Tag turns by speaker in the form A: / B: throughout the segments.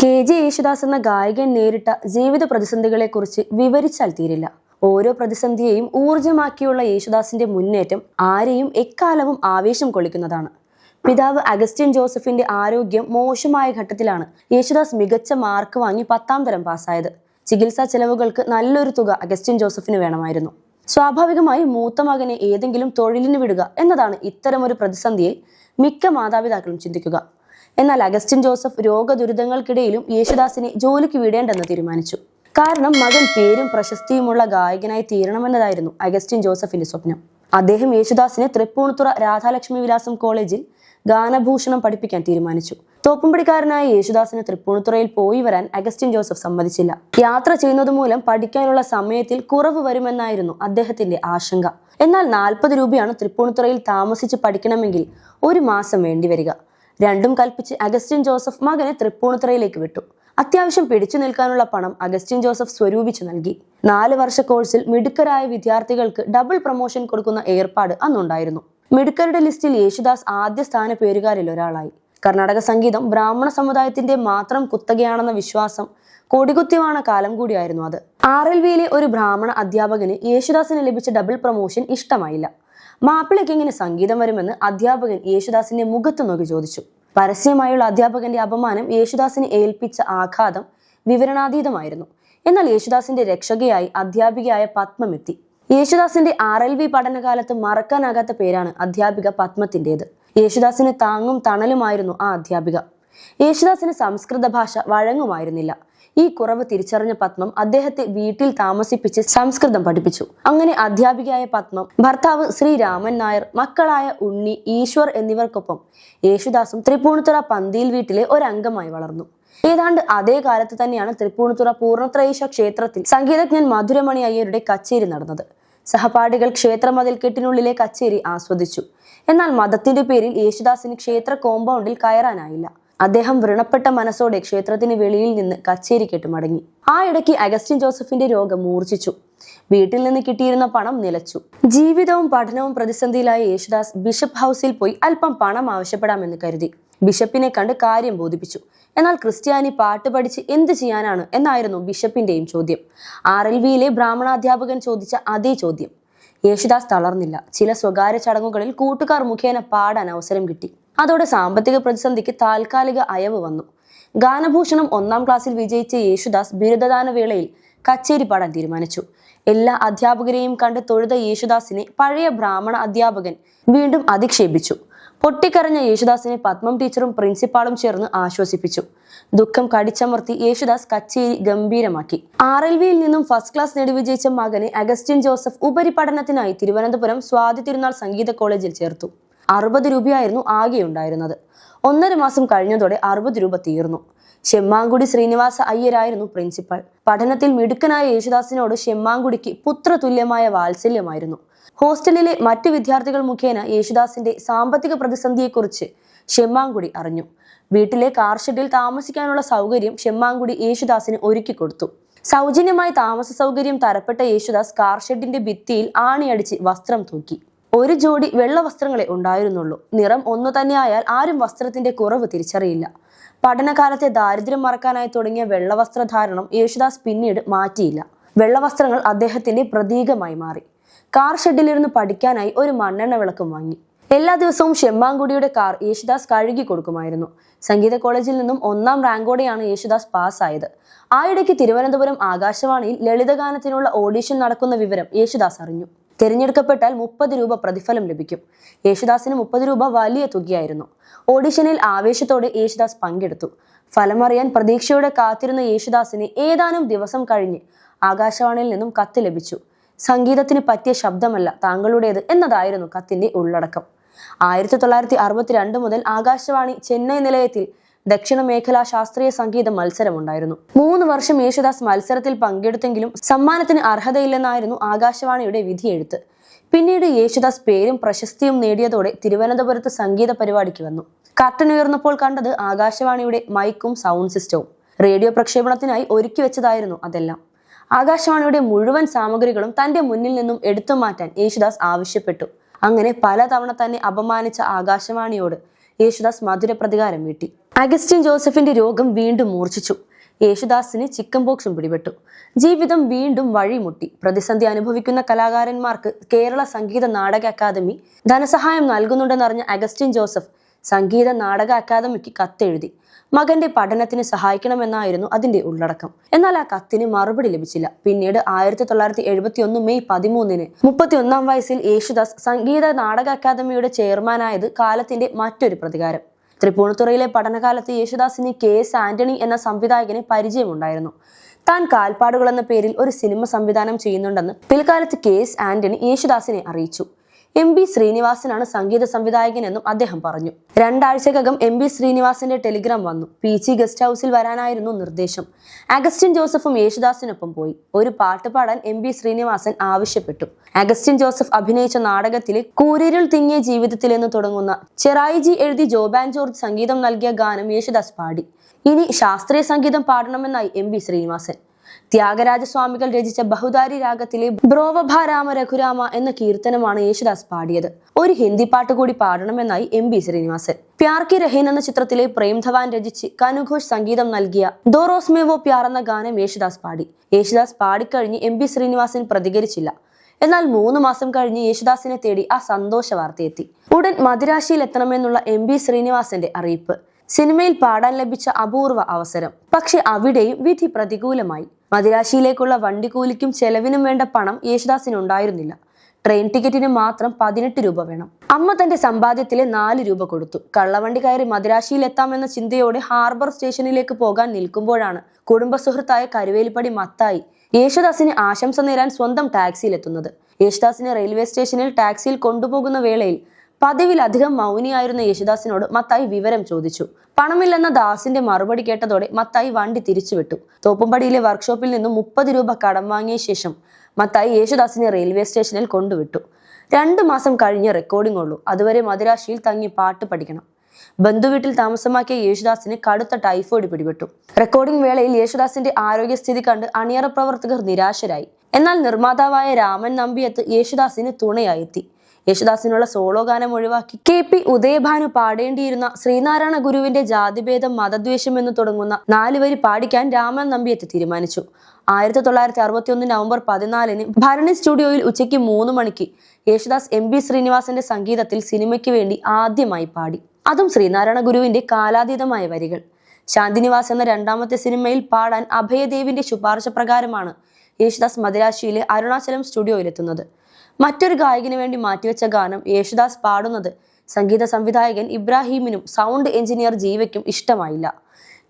A: KJ. Yesudas എന്ന ഗായകൻ നേരിട്ട ജീവിത പ്രതിസന്ധികളെക്കുറിച്ച് വിവരിച്ചാൽ തീരില്ല. ഓരോ പ്രതിസന്ധിയെയും ഊർജമാക്കിയുള്ള യേശുദാസിന്റെ മുന്നേറ്റം ആരെയും എക്കാലവും ആവേശം കൊള്ളിക്കുന്നതാണ്. പിതാവ് അഗസ്റ്റിൻ ജോസഫിന്റെ ആരോഗ്യം മോശമായ ഘട്ടത്തിലാണ് യേശുദാസ് മികച്ച മാർക്ക് വാങ്ങി 10ാം തരം പാസ്സായത്. ചികിത്സാ ചെലവുകൾക്ക് നല്ലൊരു തുക അഗസ്റ്റിൻ ജോസഫിന് വേണമായിരുന്നു. സ്വാഭാവികമായി മൂത്ത മകനെ ഏതെങ്കിലും തൊഴിലിന് വിടുക എന്നതാണ് ഇത്തരമൊരു പ്രതിസന്ധിയിൽ മിക്ക മാതാപിതാക്കളും ചിന്തിക്കുക. എന്നാൽ അഗസ്റ്റിൻ ജോസഫ് രോഗദുരിതങ്ങൾക്കിടയിലും യേശുദാസിനെ ജോലിക്ക് വിടേണ്ടെന്ന് തീരുമാനിച്ചു. കാരണം മകൻ പേരും പ്രശസ്തിയുമുള്ള ഗായകനായി തീരണമെന്നതായിരുന്നു അഗസ്റ്റിൻ ജോസഫിന്റെ സ്വപ്നം. അദ്ദേഹം യേശുദാസിനെ തൃപ്പൂണിത്തുറ രാധാലക്ഷ്മി വിലാസം കോളേജിൽ ഗാനഭൂഷണം പഠിപ്പിക്കാൻ തീരുമാനിച്ചു. തോപ്പുംപടിക്കാരനായ യേശുദാസിന് തൃപ്പൂണിത്തുറയിൽ പോയി വരാൻ അഗസ്റ്റിൻ ജോസഫ് സമ്മതിച്ചില്ല. യാത്ര ചെയ്യുന്നത് മൂലം പഠിക്കാനുള്ള സമയത്തിൽ കുറവ് വരുമെന്നായിരുന്നു അദ്ദേഹത്തിന്റെ ആശങ്ക. എന്നാൽ 40 രൂപയാണ് തൃപ്പൂണിത്തുറയിൽ താമസിച്ച് പഠിക്കണമെങ്കിൽ ഒരു മാസം വേണ്ടിവരിക. രണ്ടും കൽപ്പിച്ച് അഗസ്റ്റിൻ ജോസഫ് മകനെ തൃപ്പൂണിത്തുറയിലേക്ക് വിട്ടു. അത്യാവശ്യം പിടിച്ചു നിൽക്കാനുള്ള പണം അഗസ്റ്റിൻ ജോസഫ് സ്വരൂപിച്ചു നൽകി. 4 വർഷ കോഴ്സിൽ മിടുക്കരായ വിദ്യാർത്ഥികൾക്ക് ഡബിൾ പ്രൊമോഷൻ കൊടുക്കുന്ന ഏർപ്പാട് അന്നുണ്ടായിരുന്നു. മിടുക്കരുടെ ലിസ്റ്റിൽ യേശുദാസ് ആദ്യ സ്ഥാന പേരുകാരിൽ ഒരാളായി. കർണാടക സംഗീതം ബ്രാഹ്മണ സമുദായത്തിന്റെ മാത്രം കുത്തകയാണെന്ന വിശ്വാസം കൊടികുത്തിവാണ കാലം കൂടിയായിരുന്നു അത്. RLVയിലെ ഒരു ബ്രാഹ്മണ അധ്യാപകന് യേശുദാസിന് ലഭിച്ച ഡബിൾ പ്രൊമോഷൻ ഇഷ്ടമായില്ല. മാപ്പിളയ്ക്ക് എങ്ങനെ സംഗീതം വരുമെന്ന് അധ്യാപകൻ യേശുദാസിന്റെ മുഖത്ത് നോക്കി ചോദിച്ചു. പരസ്യമായുള്ള അധ്യാപകന്റെ അപമാനം യേശുദാസിന് ഏൽപ്പിച്ച ആഘാതം വിവരണാതീതമായിരുന്നു. എന്നാൽ യേശുദാസിന്റെ രക്ഷകയായി അധ്യാപികയായ പത്മം എത്തി. യേശുദാസിന്റെ RLV പഠനകാലത്ത് മറക്കാനാകാത്ത പേരാണ് അധ്യാപിക പത്മത്തിൻ്റെത്. യേശുദാസിന് താങ്ങും തണലുമായിരുന്നു ആ അധ്യാപിക. യേശുദാസിന് സംസ്കൃത ഭാഷ വഴങ്ങുമായിരുന്നില്ല. ഈ കുറവ് തിരിച്ചറിഞ്ഞ പത്മം അദ്ദേഹത്തെ വീട്ടിൽ താമസിപ്പിച്ച് സംസ്കൃതം പഠിപ്പിച്ചു. അങ്ങനെ അധ്യാപികയായ പത്മം ഭർത്താവ് ശ്രീ രാമൻ നായർ, മക്കളായ ഉണ്ണി, ഈശ്വർ എന്നിവർക്കൊപ്പം യേശുദാസും തൃപ്പൂണിത്തുറ പന്തിയിൽ വീട്ടിലെ ഒരംഗമായി വളർന്നു. ഏതാണ്ട് അതേ കാലത്ത് തന്നെയാണ് തൃപ്പൂണിത്തുറ പൂർണ്ണത്രയീശ ക്ഷേത്രത്തിൽ സംഗീതജ്ഞൻ മധുരമണി അയ്യരുടെ കച്ചേരി നടന്നത്. സഹപാഠികൾ ക്ഷേത്രമതിൽക്കെട്ടിനുള്ളിലെ കച്ചേരി ആസ്വദിച്ചു. എന്നാൽ മതത്തിന്റെ പേരിൽ യേശുദാസിന് ക്ഷേത്ര കോമ്പൗണ്ടിൽ കയറാനായില്ല. അദ്ദേഹം വ്രണപ്പെട്ട മനസ്സോടെ ക്ഷേത്രത്തിന് വെളിയിൽ നിന്ന് കച്ചേരി കേട്ട് മടങ്ങി. ആ ഇടയ്ക്ക് അഗസ്റ്റിൻ ജോസഫിന്റെ രോഗം മൂർച്ഛിച്ചു. വീട്ടിൽ നിന്ന് കിട്ടിയിരുന്ന പണം നിലച്ചു. ജീവിതവും പഠനവും പ്രതിസന്ധിയിലായ യേശുദാസ് ബിഷപ്പ് ഹൗസിൽ പോയി അല്പം പണം ആവശ്യപ്പെടാമെന്ന് കരുതി. ബിഷപ്പിനെ കണ്ട് കാര്യം ബോധിപ്പിച്ചു. എന്നാൽ ക്രിസ്ത്യാനി പാട്ട് പഠിച്ച് എന്ത് ചെയ്യാനാണ് എന്നായിരുന്നു ബിഷപ്പിന്റെയും ചോദ്യം. RLVയിലെ ബ്രാഹ്മണാധ്യാപകൻ ചോദിച്ച അതേ ചോദ്യം. യേശുദാസ് തളർന്നില്ല. ചില സ്വകാര്യ ചടങ്ങുകളിൽ കൂട്ടുകാർ മുഖേന പാടാൻ അവസരം കിട്ടി. അതോടെ സാമ്പത്തിക പ്രതിസന്ധിക്ക് താൽക്കാലിക അയവ് വന്നു. ഗാനഭൂഷണം 1ാം ക്ലാസ്സിൽ വിജയിച്ച യേശുദാസ് ബിരുദദാന വേളയിൽ കച്ചേരി പാടാൻ തീരുമാനിച്ചു. എല്ലാ അധ്യാപകരെയും കണ്ട് തൊഴുത യേശുദാസിനെ പഴയ ബ്രാഹ്മണ അധ്യാപകൻ വീണ്ടും അധിക്ഷേപിച്ചു. പൊട്ടിക്കരഞ്ഞ യേശുദാസിനെ പത്മം ടീച്ചറും പ്രിൻസിപ്പാളും ചേർന്ന് ആശ്വസിപ്പിച്ചു. ദുഃഖം കടിച്ചമർത്തി യേശുദാസ് കച്ചേരി ഗംഭീരമാക്കി. RLVയിൽ നിന്നും ഫസ്റ്റ് ക്ലാസ് നേടി വിജയിച്ച മകനെ അഗസ്റ്റിൻ ജോസഫ് ഉപരിപഠനത്തിനായി തിരുവനന്തപുരം സ്വാതി തിരുനാൾ സംഗീത കോളേജിൽ ചേർത്തു. 60 രൂപയായിരുന്നു ആകെ ഉണ്ടായിരുന്നത്. 1.5 മാസം കഴിഞ്ഞതോടെ 60 രൂപ തീർന്നു. ഷെമ്മാങ്കുടി ശ്രീനിവാസ അയ്യരായിരുന്നു പ്രിൻസിപ്പൽ. പഠനത്തിൽ മിടുക്കനായ യേശുദാസിനോട് ഷെമ്മാങ്കുടിക്ക് പുത്രതുല്യമായ വാത്സല്യമായിരുന്നു. ഹോസ്റ്റലിലെ മറ്റ് വിദ്യാർത്ഥികൾ മുഖേന യേശുദാസിന്റെ സാമ്പത്തിക പ്രതിസന്ധിയെക്കുറിച്ച് ഷെമ്മാങ്കുടി അറിഞ്ഞു. വീട്ടിലെ കാർ ഷെഡിൽ താമസിക്കാനുള്ള സൗകര്യം ഷെമ്മാങ്കുടി യേശുദാസിന് ഒരുക്കി കൊടുത്തു. സൗജന്യമായി താമസ സൗകര്യം തരപ്പെട്ട യേശുദാസ് കാർ ഷെഡിന്റെ ഭിത്തിയിൽ ആണിയടിച്ച് വസ്ത്രം തൂക്കി. ഒരു ജോഡി വെള്ള വസ്ത്രങ്ങളെ ഉണ്ടായിരുന്നുള്ളൂ. നിറം ഒന്നു തന്നെയായാൽ ആരും വസ്ത്രത്തിന്റെ കുറവ് തിരിച്ചറിയില്ല. പഠനകാലത്തെ ദാരിദ്ര്യം മറക്കാനായി തുടങ്ങിയ വെള്ളവസ്ത്രധാരണം യേശുദാസ് പിന്നീട് മാറ്റിയില്ല. വെള്ളവസ്ത്രങ്ങൾ അദ്ദേഹത്തിന്റെ പ്രതീകമായി മാറി. കാർ ഷെഡിലിരുന്ന് പഠിക്കാനായി ഒരു മണ്ണെണ്ണ വിളക്കും വാങ്ങി. എല്ലാ ദിവസവും ഷെമ്മാങ്കുടിയുടെ കാർ യേശുദാസ് കഴുകി കൊടുക്കുമായിരുന്നു. സംഗീത കോളേജിൽ നിന്നും 1ാം റാങ്കോടെയാണ് യേശുദാസ് പാസ്സായത്. ആ ഇടയ്ക്ക് തിരുവനന്തപുരം ആകാശവാണിയിൽ ലളിതഗാനത്തിനുള്ള ഓഡിഷൻ നടക്കുന്ന വിവരം യേശുദാസ് അറിഞ്ഞു. തിരഞ്ഞെടുക്കപ്പെട്ടാൽ 30 രൂപ പ്രതിഫലം ലഭിക്കും. യേശുദാസിന് 30 രൂപ വലിയ തുകയായിരുന്നു. ഓഡിഷനിൽ ആവേശത്തോടെ യേശുദാസ് പങ്കെടുത്തു. ഫലമറിയാൻ പ്രതീക്ഷയോടെ കാത്തിരുന്ന യേശുദാസിന് ഏതാനും ദിവസം കഴിഞ്ഞ് ആകാശവാണിയിൽ നിന്നും കത്ത് ലഭിച്ചു. സംഗീതത്തിന് പറ്റിയ ശബ്ദമല്ല താങ്കളുടേത് എന്നതായിരുന്നു കത്തിന്റെ ഉള്ളടക്കം. 1962 മുതൽ ആകാശവാണി ചെന്നൈ നിലയത്തിൽ ദക്ഷിണ മേഖലാ ശാസ്ത്രീയ സംഗീത മത്സരമുണ്ടായിരുന്നു. 3 വർഷം യേശുദാസ് മത്സരത്തിൽ പങ്കെടുത്തെങ്കിലും സമ്മാനത്തിന് അർഹതയില്ലെന്നായിരുന്നു ആകാശവാണിയുടെ വിധിയെഴുത്ത്. പിന്നീട് യേശുദാസ് പേരും പ്രശസ്തിയും നേടിയതോടെ തിരുവനന്തപുരത്ത് സംഗീത പരിപാടിക്ക് വന്നു. കർട്ടൻ ഉയർന്നപ്പോൾ കണ്ടത് ആകാശവാണിയുടെ മൈക്കും സൗണ്ട് സിസ്റ്റവും. റേഡിയോ പ്രക്ഷേപണത്തിനായി ഒരുക്കി വെച്ചതായിരുന്നു അതെല്ലാം. ആകാശവാണിയുടെ മുഴുവൻ സാമഗ്രികളും തന്റെ മുന്നിൽ നിന്നും എടുത്തു മാറ്റാൻ യേശുദാസ് ആവശ്യപ്പെട്ടു. അങ്ങനെ പലതവണ തന്നെ അപമാനിച്ച ആകാശവാണിയോട് യേശുദാസ് മധുര പ്രതികാരം വീട്ടി. അഗസ്റ്റിൻ ജോസഫിന്റെ രോഗം വീണ്ടും മൂർച്ഛിച്ചു. യേശുദാസിന് ചിക്കൻ പോക്സും പിടിപെട്ടു. ജീവിതം വീണ്ടും വഴിമുട്ടി. പ്രതിസന്ധി അനുഭവിക്കുന്ന കലാകാരന്മാർക്ക് കേരള സംഗീത നാടക അക്കാദമി ധനസഹായം നൽകുന്നുണ്ടെന്നറിഞ്ഞ Augustine Joseph Sangeetha Nataka academic കത്തെഴുതി. മകന്റെ പഠനത്തിന് സഹായിക്കണമെന്നായിരുന്നു അതിന്റെ ഉള്ളടക്കം. എന്നാൽ ആ കത്തിന് മറുപടി ലഭിച്ചില്ല. പിന്നീട് 1971 മെയ് 13 31 വയസ്സിൽ യേശുദാസ് സംഗീത നാടക അക്കാദമിയുടെ ചെയർമാനായത് കാലത്തിന്റെ മറ്റൊരു പ്രതികാരം. തൃപ്പൂണിത്തുറയിലെ പഠനകാലത്ത് യേശുദാസിന് KS ആന്റണി എന്ന സംവിധായകന് പരിചയമുണ്ടായിരുന്നു. താൻ കാൽപ്പാടുകൾ എന്ന പേരിൽ ഒരു സിനിമ സംവിധാനം ചെയ്യുന്നുണ്ടെന്ന് പിൽക്കാലത്ത് KS ആന്റണി യേശുദാസിനെ അറിയിച്ചു. MB ശ്രീനിവാസനാണ് സംഗീത സംവിധായകനെന്നും അദ്ദേഹം പറഞ്ഞു. 2 ആഴ്ചക്കകം MB ശ്രീനിവാസന്റെ ടെലിഗ്രാം വന്നു. PG ഗസ്റ്റ് ഹൗസിൽ വരാനായിരുന്നു നിർദ്ദേശം. അഗസ്റ്റിൻ ജോസഫും യേശുദാസിനൊപ്പം പോയി. ഒരു പാട്ട് പാടാൻ MB ശ്രീനിവാസൻ ആവശ്യപ്പെട്ടു. അഗസ്റ്റിൻ ജോസഫ് അഭിനയിച്ച നാടകത്തിലെ കൂരിരുൾ തിങ്ങിയ ജീവിതത്തിൽ എന്ന് തുടങ്ങുന്ന ചെറായിജി എഴുതി ജോബാൻ ജോർജ് സംഗീതം നൽകിയ ഗാനം യേശുദാസ് പാടി. ഇനി ശാസ്ത്രീയ സംഗീതം പാടണമെന്നായി MB ശ്രീനിവാസൻ. ത്യാഗരാജസ്വാമികൾ രചിച്ച ബഹുദാരി രാഗത്തിലെ ബ്രോവഭ രാമ രഘുരാമ എന്ന കീർത്തനമാണ് യേശുദാസ് പാടിയത്. ഒരു ഹിന്ദി പാട്ട് കൂടി പാടണമെന്നായി MB ശ്രീനിവാസൻ. പ്യാർ കി രഹീൻ എന്ന ചിത്രത്തിലെ പ്രേം ധവാൻ രചിച്ച് കനുഘോഷ് സംഗീതം നൽകിയ ദോ റോസ് മേ വോ പ്യാർ എന്ന ഗാനം യേശുദാസ് പാടി. യേശുദാസ് പാടിക്കഴിഞ്ഞ് MB ശ്രീനിവാസൻ പ്രതികരിച്ചില്ല. എന്നാൽ 3 മാസം കഴിഞ്ഞ് യേശുദാസിനെ തേടി ആ സന്തോഷ വാർത്തയെത്തി. ഉടൻ മദിരാശിയിൽ എത്തണമെന്നുള്ള MB ശ്രീനിവാസന്റെ അറിയിപ്പ്. സിനിമയിൽ പാടാൻ ലഭിച്ച അപൂർവ അവസരം. പക്ഷെ അവിടെയും വിധി പ്രതികൂലമായി. മദിരാശിയിലേക്കുള്ള വണ്ടിക്കൂലിക്കും ചെലവിനും വേണ്ട പണം യേശുദാസിനുണ്ടായിരുന്നില്ല. ട്രെയിൻ ടിക്കറ്റിന് മാത്രം 18 രൂപ വേണം. അമ്മ തന്റെ സമ്പാദ്യത്തിലെ 4 രൂപ കൊടുത്തു. കള്ളവണ്ടി കയറി മദിരാശിയിൽ എത്താമെന്ന ചിന്തയോടെ ഹാർബർ സ്റ്റേഷനിലേക്ക് പോകാൻ നിൽക്കുമ്പോഴാണ് കുടുംബ സുഹൃത്തായ കരുവേലിപ്പടി മത്തായി യേശുദാസിന് ആശംസ നേരാൻ സ്വന്തം ടാക്സിയിലെത്തുന്നത്. യേശുദാസിനെ റെയിൽവേ സ്റ്റേഷനിൽ ടാക്സിയിൽ കൊണ്ടുപോകുന്ന വേളയിൽ പതിവിലധികം മൗനിയായിരുന്ന യേശുദാസിനോട് മത്തായി വിവരം ചോദിച്ചു. പണമില്ലെന്ന ദാസിന്റെ മറുപടി കേട്ടതോടെ മത്തായി വണ്ടി തിരിച്ചുവിട്ടു. തോപ്പുംപടിയിലെ വർക്ക്ഷോപ്പിൽ നിന്നും 30 രൂപ കടം വാങ്ങിയ ശേഷം മത്തായി യേശുദാസിനെ റെയിൽവേ സ്റ്റേഷനിൽ കൊണ്ടുവിട്ടു. 2 മാസം കഴിഞ്ഞ് റെക്കോർഡിംഗ് ഉള്ളൂ. അതുവരെ മദിരാശിയിൽ തങ്ങി പാട്ട് പഠിക്കണം. ബന്ധുവീട്ടിൽ താമസമാക്കിയ യേശുദാസിന് കടുത്ത ടൈഫോയിഡ് പിടിപെട്ടു. റെക്കോർഡിംഗ് വേളയിൽ യേശുദാസിന്റെ ആരോഗ്യസ്ഥിതി കണ്ട് അണിയറ പ്രവർത്തകർ നിരാശരായി. എന്നാൽ നിർമ്മാതാവായ രാമൻ നമ്പിയത്ത് യേശുദാസിന് തുണയായെത്തി. യേശുദാസിനുള്ള സോളോ ഗാനം ഒഴിവാക്കി KP ഉദയഭാനു പാടേണ്ടിയിരുന്ന ശ്രീനാരായണ ഗുരുവിന്റെ ജാതിഭേദം മതദ്വേഷം എന്ന് തുടങ്ങുന്ന 4 വരി പാടിക്കാൻ രാമൻ നമ്പിയത്ത് തീരുമാനിച്ചു. 1961 നവംബർ 14 ഭരണി സ്റ്റുഡിയോയിൽ ഉച്ചയ്ക്ക് 3 മണിക്ക് യേശുദാസ് MB ശ്രീനിവാസന്റെ സംഗീതത്തിൽ സിനിമയ്ക്ക് വേണ്ടി ആദ്യമായി പാടി. അതും ശ്രീനാരായണ ഗുരുവിന്റെ കാലാതീതമായ വരികൾ. ശാന്തിനിവാസ് എന്ന 2ാമത്തെ സിനിമയിൽ പാടാൻ അഭയദേവിന്റെ ശുപാർശ പ്രകാരമാണ് യേശുദാസ് മദിരാശിയിലെ അരുണാചലം സ്റ്റുഡിയോയിലെത്തുന്നത്. മറ്റൊരു ഗായകന് വേണ്ടി മാറ്റിവെച്ച ഗാനം യേശുദാസ് പാടുന്നത് സംഗീത സംവിധായകൻ ഇബ്രാഹിമിനും സൗണ്ട് എഞ്ചിനീയർ ജീവയ്ക്കും ഇഷ്ടമായില്ല.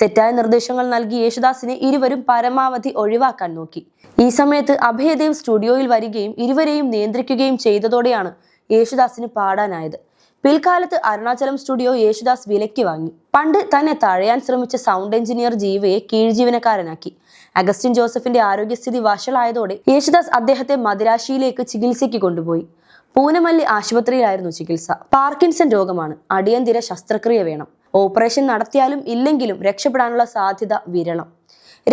A: തെറ്റായ നിർദ്ദേശങ്ങൾ നൽകി യേശുദാസിനെ ഇരുവരും പരമാവധി ഒഴിവാക്കാൻ നോക്കി. ഈ സമയത്ത് അഭയദേവ് സ്റ്റുഡിയോയിൽ വരികയും ഇരുവരെയും നിയന്ത്രിക്കുകയും ചെയ്തതോടെയാണ് യേശുദാസിന് പാടാനായത്. പിൽക്കാലത്ത് അരുണാചലം സ്റ്റുഡിയോ യേശുദാസ് വിലയ്ക്ക് വാങ്ങി. പണ്ട് തന്നെ തഴയാൻ ശ്രമിച്ച സൗണ്ട് എഞ്ചിനീയർ ജീവയെ കീഴ്ജീവനക്കാരനാക്കി. അഗസ്റ്റിൻ ജോസഫിന്റെ ആരോഗ്യസ്ഥിതി വഷളായതോടെ യേശുദാസ് അദ്ദേഹത്തെ മദിരാശിയിലേക്ക് ചികിത്സയ്ക്ക് കൊണ്ടുപോയി. പൂനമല്ലി ആശുപത്രിയിലായിരുന്നു ചികിത്സ. പാർക്കിൻസൺ രോഗമാണ്. അടിയന്തര ശസ്ത്രക്രിയ വേണം. ഓപ്പറേഷൻ നടത്തിയാലും ഇല്ലെങ്കിലും രക്ഷപ്പെടാനുള്ള സാധ്യത വിരളം.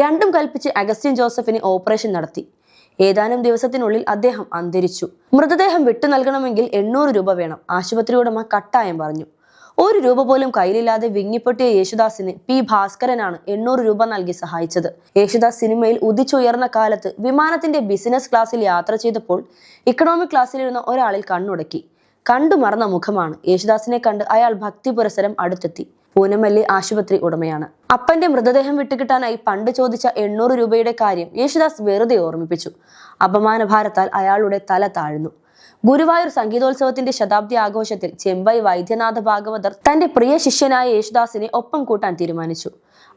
A: രണ്ടും കൽപ്പിച്ച് അഗസ്റ്റിൻ ജോസഫിന് ഓപ്പറേഷൻ നടത്തി. ഏതാനും ദിവസത്തിനുള്ളിൽ അദ്ദേഹം അന്തരിച്ചു. മൃതദേഹം വിട്ടു നൽകണമെങ്കിൽ 800 രൂപ വേണം. ആശുപത്രി ഉടമ കട്ടായം പറഞ്ഞു. 1 രൂപ പോലും കയ്യിലില്ലാതെ വിങ്ങിപ്പൊട്ടിയ യേശുദാസിന് P ഭാസ്കരനാണ് 800 രൂപ നൽകി സഹായിച്ചത്. യേശുദാസ് സിനിമയിൽ ഉദിച്ചുയർന്ന കാലത്ത് വിമാനത്തിന്റെ ബിസിനസ് ക്ലാസ്സിൽ യാത്ര ചെയ്തപ്പോൾ ഇക്കണോമിക് ക്ലാസ്സിലിരുന്ന ഒരാളിൽ കണ്ണുടക്കി. കണ്ടു മറന്ന മുഖമാണ്. യേശുദാസിനെ കണ്ട് അയാൾ ഭക്തി പുരസരം അടുത്തെത്തി. പൂനമല്ലി ആശുപത്രി ഉടമയാണ്. അപ്പന്റെ മൃതദേഹം വിട്ടുകിട്ടാനായി പണ്ട് ചോദിച്ച 800 രൂപയുടെ കാര്യം യേശുദാസ് വെറുതെ ഓർമ്മിപ്പിച്ചു. അപമാനഭാരത്താൽ അയാളുടെ തല താഴ്ന്നു. ഗുരുവായൂർ സംഗീതോത്സവത്തിന്റെ ശതാബ്ദി ആഘോഷത്തിൽ ചെമ്പൈ വൈദ്യനാഥ ഭാഗവതർ തന്റെ പ്രിയ ശിഷ്യനായ യേശുദാസിനെ ഒപ്പം കൂട്ടാൻ തീരുമാനിച്ചു.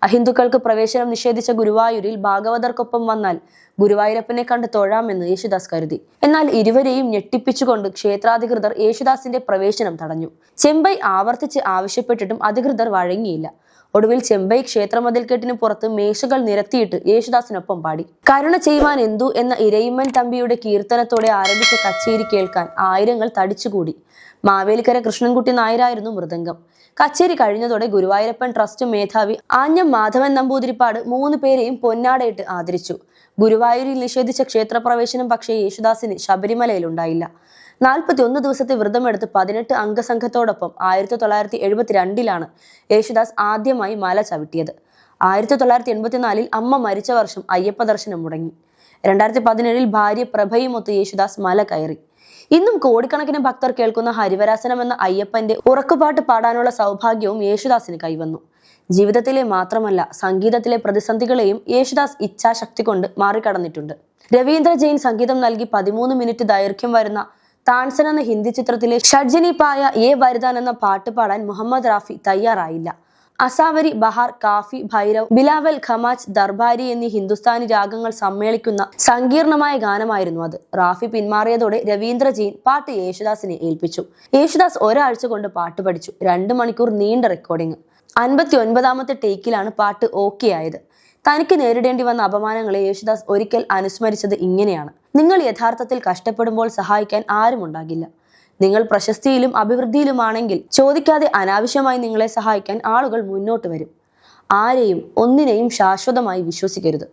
A: അഹിന്ദുക്കൾക്ക് പ്രവേശനം നിഷേധിച്ച ഗുരുവായൂരിൽ ഭാഗവതർക്കൊപ്പം വന്നാൽ ഗുരുവായൂരപ്പനെ കണ്ട് തൊഴാമെന്ന് യേശുദാസ് കരുതി. എന്നാൽ ഇരുവരെയും ഞെട്ടിപ്പിച്ചുകൊണ്ട് ക്ഷേത്രാധികൃതർ യേശുദാസിന്റെ പ്രവേശനം തടഞ്ഞു. ചെമ്പൈ ആവർത്തിച്ച് ആവശ്യപ്പെട്ടിട്ടും അധികൃതർ വഴങ്ങിയില്ല. ഒടുവിൽ ചെമ്പൈ ക്ഷേത്രമതിൽക്കെട്ടിന് പുറത്ത് മേശകൾ നിരത്തിയിട്ട് യേശുദാസിനൊപ്പം പാടി. കരുണ ചെയ്യുവാൻ എന്തു എന്ന ഇരയിമ്മൻ തമ്പിയുടെ കീർത്തനത്തോടെ ആരംഭിച്ച കച്ചേരി കേൾക്കാൻ ആയിരങ്ങൾ തടിച്ചുകൂടി. മാവേലിക്കര കൃഷ്ണൻകുട്ടി നായരായിരുന്നു മൃദംഗം. കച്ചേരി കഴിഞ്ഞതോടെ ഗുരുവായൂരപ്പൻ ട്രസ്റ്റ് മേധാവി ആഞ്ഞം മാധവൻ നമ്പൂതിരിപ്പാട് 3 പേരെയും പൊന്നാടയിട്ട് ആദരിച്ചു. ഗുരുവായൂരിൽ നിഷേധിച്ച ക്ഷേത്രപ്രവേശനം പക്ഷേ യേശുദാസിന് ശബരിമലയിൽ ഉണ്ടായില്ല. 41 ദിവസത്തെ വ്രതമെടുത്ത് 18 അംഗസംഘത്തോടൊപ്പം 1972 യേശുദാസ് ആദ്യമായി മല ചവിട്ടിയത്. 1984 അമ്മ മരിച്ച വർഷം അയ്യപ്പ ദർശനം മുടങ്ങി. 2017 ഭാര്യ പ്രഭയുമൊത്ത് യേശുദാസ് മല കയറി. ഇന്നും കോടിക്കണക്കിന് ഭക്തർ കേൾക്കുന്ന ഹരിവരാസനം എന്ന അയ്യപ്പന്റെ ഉറക്കുപാട്ട് പാടാനുള്ള സൗഭാഗ്യവും യേശുദാസിന് കൈവന്നു. ജീവിതത്തിലെ മാത്രമല്ല സംഗീതത്തിലെ പ്രതിസന്ധികളെയും യേശുദാസ് ഇച്ഛാശക്തി കൊണ്ട് മാറിക്കടന്നിട്ടുണ്ട്. രവീന്ദ്ര ജെയിൻ സംഗീതം നൽകി 13 മിനിറ്റ് ദൈർഘ്യം വരുന്ന താൻസൻ എന്ന ഹിന്ദി ചിത്രത്തിലെ ഷഡ്ജനി പായ ഏ വരിദാൻ എന്ന പാട്ട് പാടാൻ മുഹമ്മദ് റാഫി തയ്യാറായില്ല. അസാവരി, ബഹാർ, കാഫി, ഭൈരവ്, ബിലാവൽ, ഖമാജ്, ദർബാരി എന്നീ ഹിന്ദുസ്ഥാനി രാഗങ്ങൾ സമ്മേളിക്കുന്ന സങ്കീർണമായ ഗാനമായിരുന്നു അത്. റാഫി പിന്മാറിയതോടെ രവീന്ദ്ര ജെയിൻ പാട്ട് യേശുദാസിനെ ഏൽപ്പിച്ചു. യേശുദാസ് ഒരാഴ്ച കൊണ്ട് പാട്ട് പഠിച്ചു. 2 മണിക്കൂർ നീണ്ട റെക്കോർഡിംഗ്. 59ാമത്തെ ടേക്കിലാണ് പാട്ട് ഓക്കെ ആയത്. തനിക്ക് നേരിടേണ്ടി വന്ന അപമാനങ്ങളെ യേശുദാസ് ഒരിക്കൽ അനുസ്മരിച്ചത് ഇങ്ങനെയാണ്: നിങ്ങൾ യഥാർത്ഥത്തിൽ കഷ്ടപ്പെടുമ്പോൾ സഹായിക്കാൻ ആരുമുണ്ടാകില്ല. നിങ്ങൾ പ്രശസ്തിയിലും അഭിവൃദ്ധിയിലുമാണെങ്കിൽ ചോദിക്കാതെ അനാവശ്യമായി നിങ്ങളെ സഹായിക്കാൻ ആളുകൾ മുന്നോട്ട് വരും. ആരെയും ഒന്നിനെയും ശാശ്വതമായി വിശ്വസിക്കരുത്.